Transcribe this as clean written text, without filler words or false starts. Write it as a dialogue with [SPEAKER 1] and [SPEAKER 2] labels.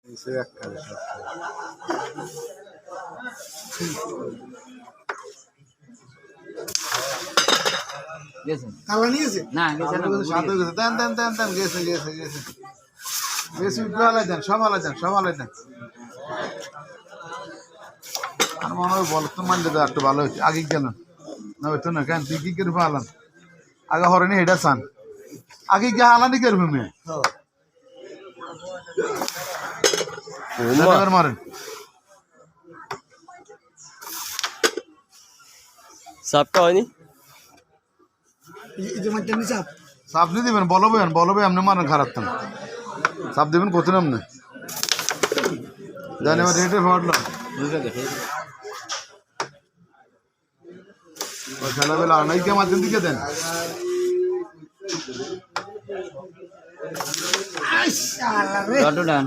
[SPEAKER 1] এসে একখানে সব
[SPEAKER 2] গেছে
[SPEAKER 3] কালা নিয়েছে
[SPEAKER 2] না গেছে না
[SPEAKER 1] সাথে গেছে দেন দেন দেন দেন গেছে গেছে গেছে বেশি আলাই দেন সব আলাই দেন সব আলাই দেন আর মনে হয় বল তো মানলে তো একটু ভালো হয়েছে আগে গেল না হইতো না কেন তুই কি করে আলান আগে হরেনি হেডা চান আগে গিয়ে আলানি করবি মেয়ে মারেন
[SPEAKER 4] সাপটা হয়নি
[SPEAKER 3] এই যে মাইটা নিছে
[SPEAKER 1] সাপ দিয়ে দিবেন বলবে আপনি মারেন খারাপ তো সাপ দেবেন কত নাম না জানি আমার রেটে ফাটলো খেলাবেলা অনেককে মাঝখান দিকে দেন
[SPEAKER 3] আইস আল্লাহ রে
[SPEAKER 2] ডট ডান